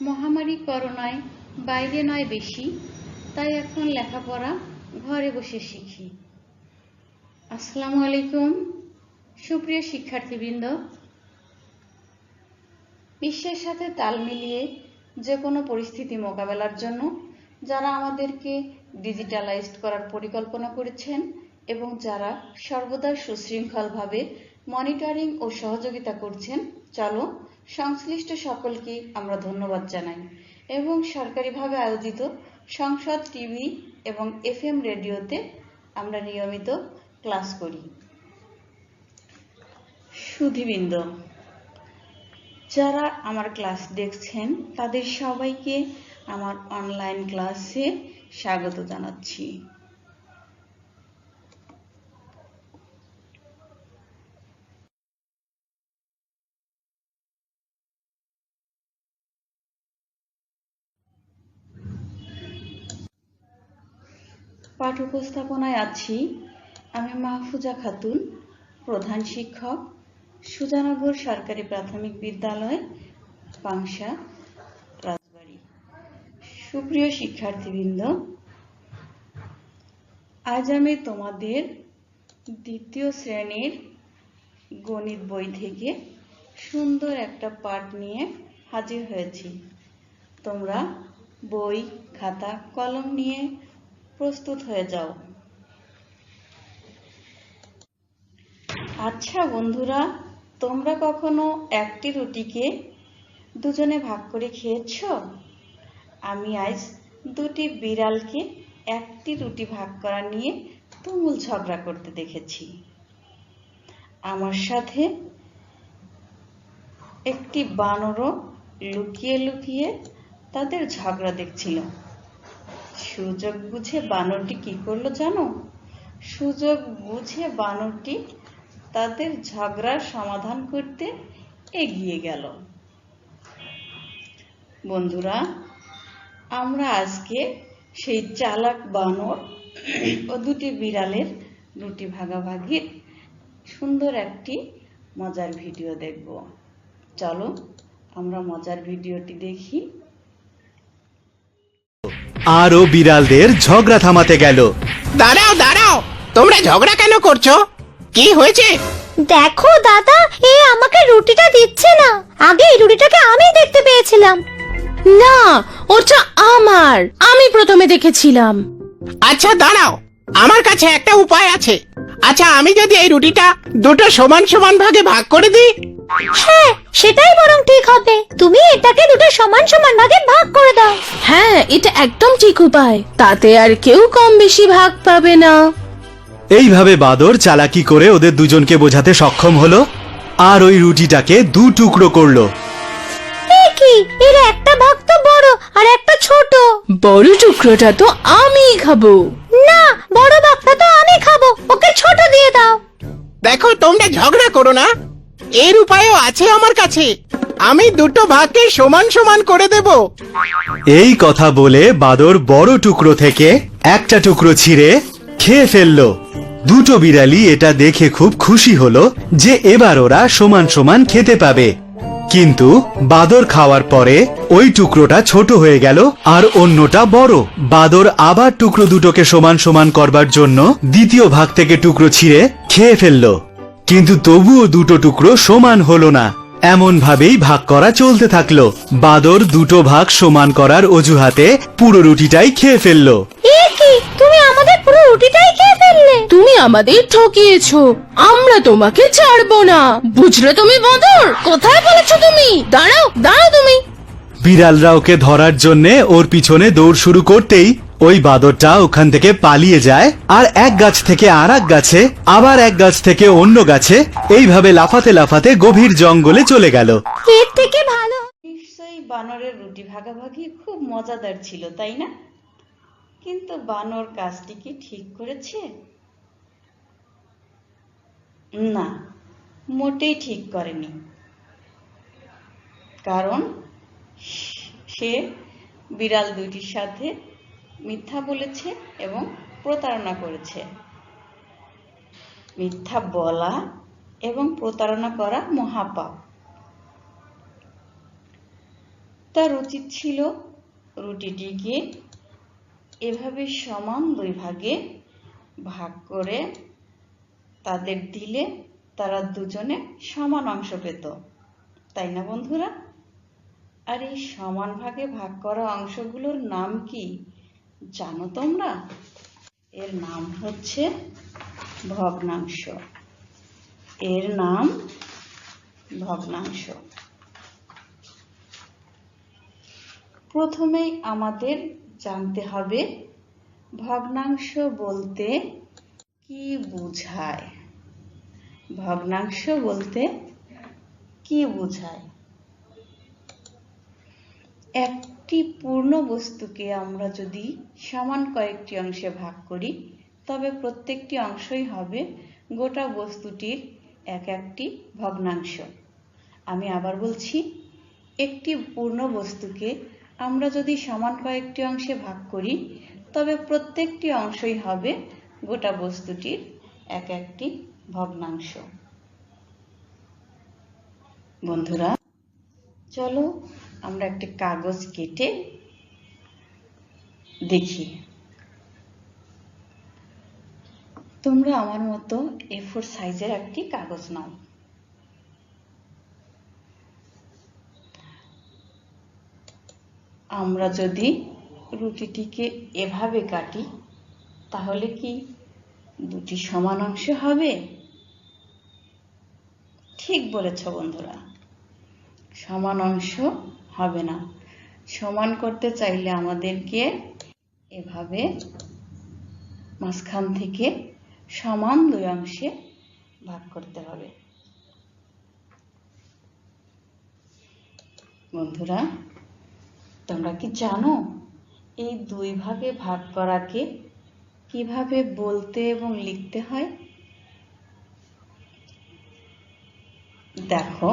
মহামারী করোনায় বাইরে নয় বেশি, তাই এখন লেখাপড়া ঘরে বসে শিখি। আসসালামু আলাইকুম সুপ্রিয় শিক্ষার্থীবৃন্দ, বিশ্বের সাথে তাল মিলিয়ে যে কোনো পরিস্থিতি মোকাবেলার জন্য যারা আমাদেরকে ডিজিটালাইজড করার পরিকল্পনা করেছেন এবং যারা সর্বদা সুশৃঙ্খলভাবে মনিটরিং ও সহযোগিতা করছেন, চলো সংশ্লিষ্ট সকলকে আমরা ধন্যবাদ জানাই এবং সরকারিভাবে আয়োজিত সংসদ টিভি এবং FM রেডিওতে আমরা নিয়মিত ক্লাস করি। সুধীবৃন্দ, যারা আমার ক্লাস দেখছেন তাদের সবাইকে আমার অনলাইন ক্লাসে স্বাগত জানাচ্ছি। পাঠ উপস্থাপনায় আছি আমি মাহফুজা খাতুন, প্রধান শিক্ষক, সুজানগর সরকারি প্রাথমিক বিদ্যালয়, পাংশা, রাজবাড়ী। সুপ্রিয় শিক্ষার্থীবৃন্দ, আজ আমি তোমাদের দ্বিতীয় শ্রেণীর গণিত বই থেকে সুন্দর একটা পাঠ নিয়ে হাজির হয়েছি। তোমরা বই, খাতা, কলম নিয়ে প্রস্তুত হয়ে যাও। আচ্ছা বন্ধুরা, তোমরা কখনো একটি রুটিকে দুজনে ভাগ করে খেয়েছ? আমি আজ দুটি বিড়ালকে একটি রুটি ভাগ করা নিয়ে তুমুল ঝগড়া করতে দেখেছি। আমার সাথে একটি বানরও লুকিয়ে লুকিয়ে তাদের ঝগড়া দেখছিল। সুযোগ বুঝে বানরটি কি করলো জানো? সুযোগ বুঝে বানরটি তাদের ঝগড়ার সমাধান করতে এগিয়ে গেল। বন্ধুরা, আমরা আজকে সেই চালাক বানর ও দুটি বিড়ালের রুটি ভাগাভাগির সুন্দর একটি মজার ভিডিও দেখব। চলো আমরা মজার ভিডিওটি দেখি। আরও বিড়ালদের ঝগড়া থামাতে গেল। দাঁড়াও দাঁড়াও, তোমরা ঝগড়া কেন করছো? কি হয়েছে? দেখো দাদা, এ আমাকে রুটিটা দিচ্ছে না। আগে এই রুটিটাকে আমি দেখতে পেয়েছিলাম। না, ওটা আমার। আমি প্রথমে দেখেছিলাম। আচ্ছা দাঁড়াও, আমার কাছে একটা উপায় আছে। আচ্ছা, আমি যদি এই রুটিটা দুটো সমান সমান ভাগে ভাগ করে দিই? হ্যাঁ, সেটাই বরং ঠিক হবে। তুমি এটাকে দুটো সমান সমান ভাগে ভাগ করে দাও। হ্যাঁ, এটা একদম ঠিক উপায়। তাতে আর কেউ কম বেশি ভাগ পাবে না। এইভাবে বাদর চালাকি করে ওদের দুজনকে বোঝাতে সক্ষম হলো আর ওই রুটিটাকে দু টুকরো করলো। এ কি, এর একটা ভাগ তো বড় আর একটা ছোট। বড় টুকরোটা তো আমিই খাবো। না, বড় ভাগটা তো আমি খাবো। ওকে ছোট দিয়ে দাও। দেখো, তোমরা ঝগড়া করো না। এর উপায়ও আছে আমার কাছে। আমি দুটো ভাগকে সমান সমান করে দেব। এই কথা বলে বাদর বড় টুকরো থেকে একটা টুকরো ছিঁড়ে খেয়ে ফেললো। দুটো বিড়ালি এটা দেখে খুব খুশি হলো যে এবার ওরা সমান সমান খেতে পাবে। কিন্তু বাদর খাওয়ার পরে ওই টুকরোটা ছোট হয়ে গেল আর অন্যটা বড়। বাদর আবার টুকরো দুটোকে সমান সমান করবার জন্য দ্বিতীয় ভাগ থেকে টুকরো ছিঁড়ে খেয়ে ফেললো। কিন্তু তবুও দুটো টুকরো সমান হলো না। এমন ভাবেই ভাগ করা চলতে থাকলো। বাদর দুটো ভাগ সমান করার অজুহাতে পুরো রুটিটাই খেয়ে ফেললো। এ কি, তুমি আমাদের পুরো রুটিটাই খেয়ে ফেললে। তুমি আমাদের ঠকিয়েছো। আমরা তোমাকে ছাড়বো না। বুঝলে তুমি বাঁদর? কোথায় বলেছো তুমি? দাঁড়াও দাঁড়াও তুমি। বিড়ালরা ওকে ধরার জন্যে ওর পিছনে দৌড় শুরু করতেই ওই বাদরটা ওখান থেকে পালিয়ে যায় আর এক গাছ থেকে আর এক গাছে, আবার এক গাছ থেকে অন্য গাছে, এইভাবে লাফাতে লাফাতে গভীর জঙ্গলে চলে গেল। এর থেকে ভালো। নিশ্চয়ই বানরের রুটি ভাগাভাগি খুব মজাদার ছিল, তাই না? কিন্তু বানর কাজটি কি ঠিক করেছে? না, মোটেই ঠিক করেনি। কারণ সে বিড়াল দুইটির সাথে মিথ্যা বলেছে এবং প্রতারণা করেছে। মিথ্যা বলা এবং প্রতারণা করা মহাপাপ। তার উচিত ছিল রুটিটিকে এভাবে সমান 2 ভাগে ভাগ করে তাদের দিলে তারা দুজনে সমান অংশ পেত, তাই না বন্ধুরা? আর এই সমান ভাগে ভাগ করা অংশগুলোর নাম কি জানো তোমরা? এর নাম হচ্ছে ভগ্নাংশ। এর নাম ভগ্নাংশ। প্রথমেই আমাদের জানতে হবে ভগ্নাংশ বলতে কি বোঝায়। ভগ্নাংশ বলতে কি বোঝায়? একটি পূর্ণ বস্তুকে আমরা যদি সমান কয়েকটি অংশে ভাগ করি তবে প্রত্যেকটি অংশই হবে গোটা বস্তুটির এক একটি ভগ্নাংশ। আমি আবার বলছি, একটি পূর্ণ বস্তুকে আমরা যদি সমান কয়েকটি অংশে ভাগ করি তবে প্রত্যেকটি অংশই হবে গোটা বস্তুটির এক একটি ভগ্নাংশ। বন্ধুরা, চলো আমরা একটি কাগজ কেটে দেখি। তোমরা আমার মতো A4 সাইজের একটি কাগজ নাও। আমরা যদি রুটিটিকে এভাবে কাটি তাহলে কি দুটি সমান অংশ হবে? ঠিক বলেছ বন্ধুরা, সমান অংশ হবে না। সমান করতে চাইলে আমাদেরকে এভাবে মাঝখান থেকে সমান 2 অংশে ভাগ করতে হবে। বন্ধুরা, তোমরা কি জানো এই 2 ভাগে ভাগ করাকে কিভাবে বলতে এবং লিখতে হয়? দেখো,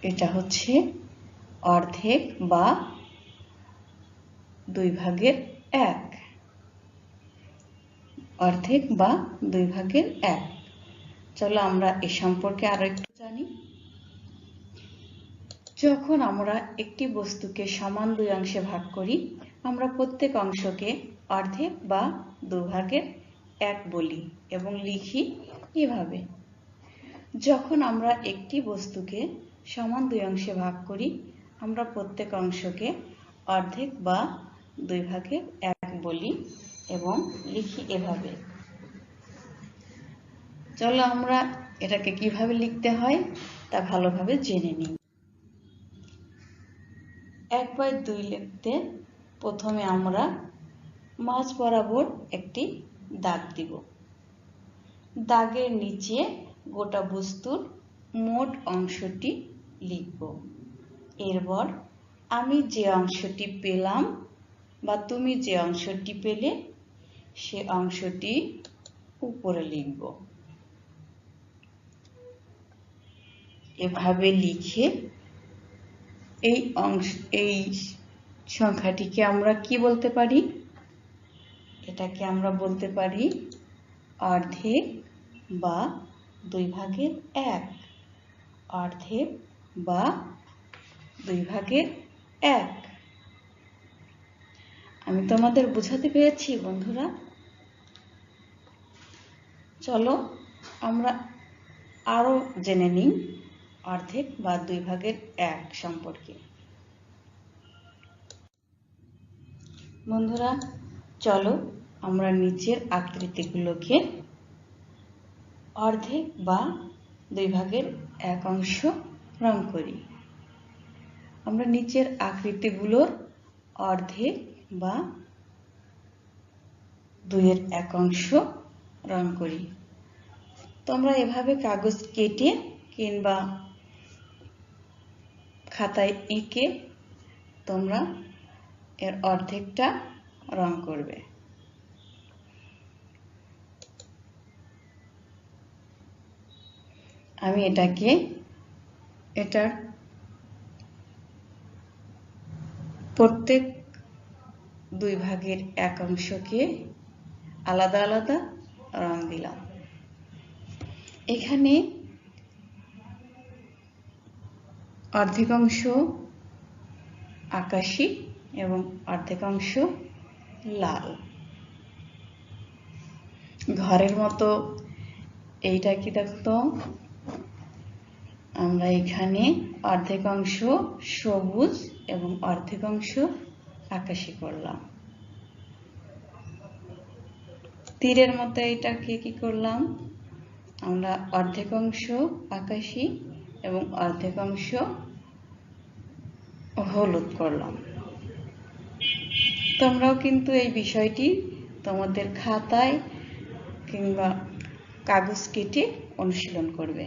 এটা হচ্ছে অর্ধেক বা 2 ভাগের 1। অর্ধেক বা 2 ভাগের 1। চলো আমরা এ সম্পর্কে আরো একটু জানি। যখন আমরা একটি বস্তুকে সমান 2 অংশে ভাগ করি আমরা প্রত্যেক অংশকে অর্ধেক বা 2 ভাগের 1 বলি এবং লিখি এভাবে। যখন আমরা একটি বস্তুকে সমান 2 অংশে ভাগ করি আমরা প্রত্যেক অংশকে অর্ধেক বা 2 ভাগের 1 বলি এবং লিখি এভাবে। চলো আমরা এটাকে কিভাবে লিখতে হয় তা ভালোভাবে জেনে নিই। 1/2 লিখতে প্রথমে আমরা মাঝ বরাবর একটি দাগ দিব। দাগের নিচে গোটা বস্তুর মোট অংশটি লিখব। এরপর আমি যে অংশটি পেলাম বা তুমি যে অংশটি পেলে সে অংশটি উপরে লিখব। এভাবে লিখে এই সংখ্যাটিকে আমরা কি বলতে পারি? এটাকে আমরা বলতে পারি অর্ধেক বা 2 ভাগের 1। অর্ধেক বা 2 ভাগের 1। আমি তোমাদের বোঝাতে পেরেছি বন্ধুরা? চলো আমরা আরো জেনে নিই অর্ধেক বা 2 ভাগের 1 সম্পর্কে। বন্ধুরা, চলো আমরা নিচের আকৃতিগুলোকে অর্ধেক বা 2 ভাগের 1 অংশ রং করি। আমরা নিচের আকৃতিগুলোর অর্ধেক বা 2-এর 1 অংশ রং করি। তোমরা এভাবে কাগজ কেটে কিংবা খাতায় এঁকে তোমরা এর অর্ধেকটা রং করবে। আমি এটার প্রত্যেক 2 ভাগের 1 অংশকে আলাদা আলাদা রং দিলাম। এখানে অর্ধেকাংশ আকাশী এবং অর্ধেকাংশ লাল। ঘরের মতো এইটা কি দেখতো, আমরা এখানে অর্ধেকাংশ সবুজ এবং অর্ধেকাংশ আকাশী করলাম। তীরের মতো এইটাকে কি করলাম, আমরা অর্ধেকাংশ আকাশী এবং অর্ধেকাংশ হলুদ করলাম। তোমরাও কিন্তু এই বিষয়টি তোমাদের খাতায় কিংবা কাগজ কেটে অনুশীলন করবে।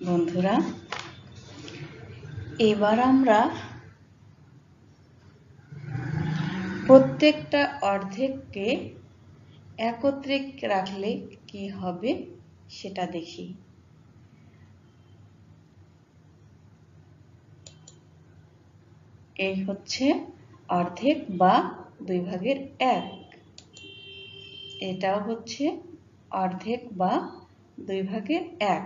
বন্ধুরা, এবার আমরা প্রত্যেকটা অর্ধেককে একত্রে রাখলে কি হবে সেটা দেখি। এই হচ্ছে অর্ধেক বা 2/1। এটাও হচ্ছে অর্ধেক বা 2/1।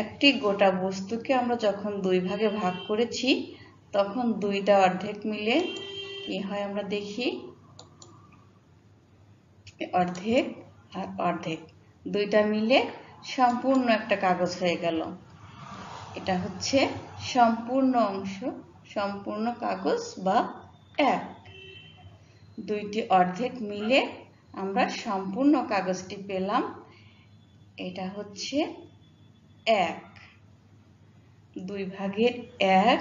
একটি গোটা বস্তুকে আমরা যখন 2 ভাগে ভাগ করেছি তখন 2টা অর্ধেক মিলে কি হয় আমরা দেখি, অর্ধেক আর অর্ধেক 2টা মিলে সম্পূর্ণ একটা কাগজ হয়ে গেল। এটা হচ্ছে সম্পূর্ণ অংশ, সম্পূর্ণ কাগজ বা 1। 2টি অর্ধেক মিলে আমরা সম্পূর্ণ কাগজটি পেলাম। এটা হচ্ছে 1। 2/1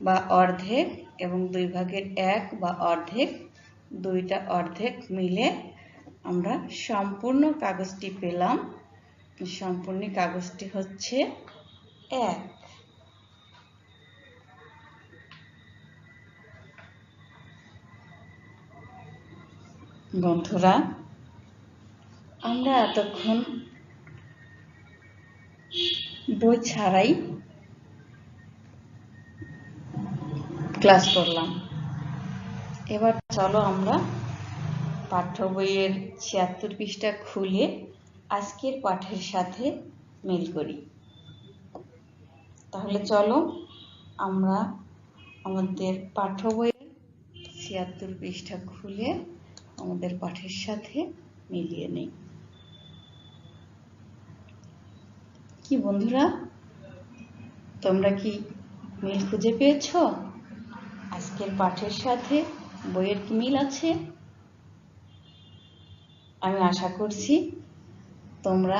বা অর্ধেক এবং 2/1 বা অর্ধেক, 2টা অর্ধেক মিলে আমরা সম্পূর্ণ কাগজটি পেলাম। সম্পূর্ণ কাগজটি হচ্ছে 1। বন্ধুরা, আমরা এতক্ষণ বই ছাড়াই ক্লাস করলাম। এবার চলো আমরা পাঠ্য বইয়ের 76 পৃষ্ঠা খুলে আজকের পাঠের সাথে মিল করি। তাহলে চলো আমরা আমাদের পাঠ্য বইয়ের 76 পৃষ্ঠা খুলে আমাদের পাঠের সাথে মিলিয়ে নেই। কি বন্ধুরা, তোমরা কি মিল খুঁজে পেয়েছো? আজকের পাঠের সাথে বইয়ের কি মিল আছে? আমি আশা করছি তোমরা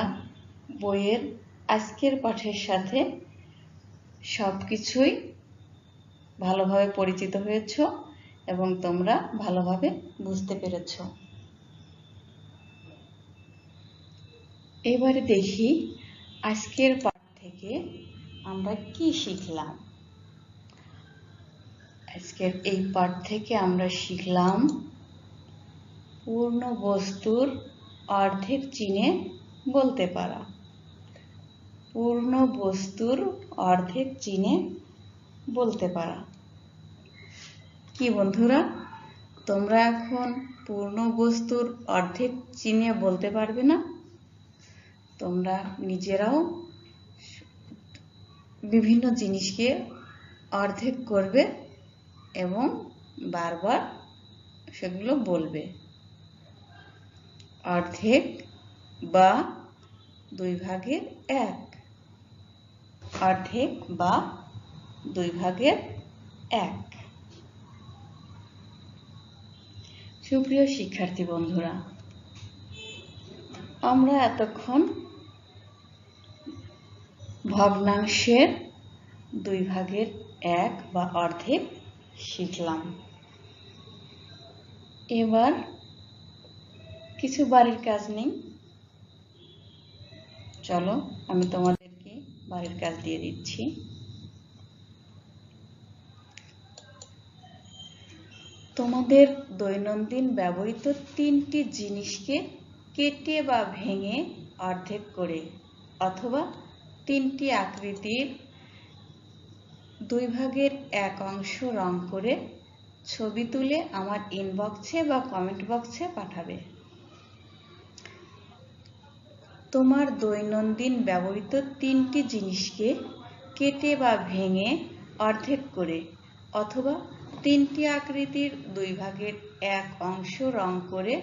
বইয়ের আজকের পাঠের সাথে সবকিছুই ভালোভাবে পরিচিত হয়েছো এবং তোমরা ভালোভাবে বুঝতে পেরেছো। এবারে দেখি আজকের পাঠ থেকে আমরা কি শিখলাম। আজকের এই পাঠ থেকে আমরা শিখলাম পূর্ণ বস্তুর অর্ধেক চিনে বলতে পারা। পূর্ণ বস্তুর অর্ধেক চিনে বলতে পারা। কি বন্ধুরা, তোমরা এখন পূর্ণ বস্তুর অর্ধেক চিনে বলতে পারবে না? তোমরা নিজেরাও বিভিন্ন জিনিসকে অর্ধেক করবে এবং বারবার সেগুলো বলবে। অর্ধেক বা 2/1। অর্ধেক বা 2/1। সুপ্রিয় শিক্ষার্থী বন্ধুরা, আমরা এতক্ষণ ভগ্নাংশের 2/1 বা অর্ধেক শিখলাম। এবার কিছু বাড়ির কাজ নেই, চলো আমি তোমাদেরকে বাড়ির কাজ দিয়ে দিচ্ছি। তোমাদের দৈনন্দিন ব্যবহৃত 3টি জিনিসকে কেটে বা ভেঙে অর্ধেক করে অথবা 3টি আকৃতির 2/1 অংশ রং করে ছবি তুলে আমার ইনবক্সে বা কমেন্ট বক্সে পাঠাবে। তোমার দৈনন্দিন ব্যবহৃত 3টি জিনিসকে কেটে বা ভেঙে অর্ধেক করে অথবা 3টি আকৃতির 2 ভাগের 1 অংশ রং করে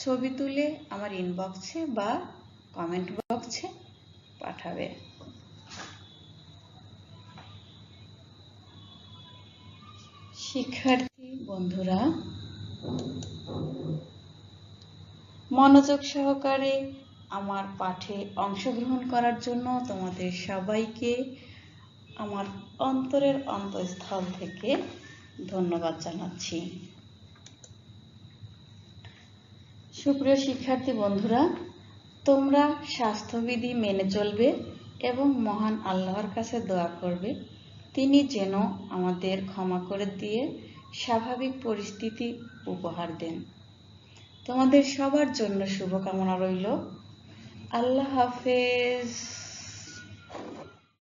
ছবি তুলে আমার ইনবক্সে বা কমেন্ট বক্সে পাঠাবে। শিক্ষার্থী বন্ধুরা, মনোযোগ সহকারে আমার পাঠে অংশগ্রহণ করার জন্য তোমাদের সবাইকে আমার অন্তরের অন্তঃস্থল থেকে ধন্যবাদ জানাচ্ছি। সুপ্রিয় শিক্ষার্থী বন্ধুরা, তোমরা স্বাস্থ্যবিধি মেনে চলবে এবং মহান আল্লাহর কাছে দোয়া করবে তিনি যেন আমাদের ক্ষমা করে দিয়ে স্বাভাবিক পরিস্থিতি উপহার দেন। তোমাদের সবার জন্য শুভকামনা রইল। আল্লাহ হাফেজ।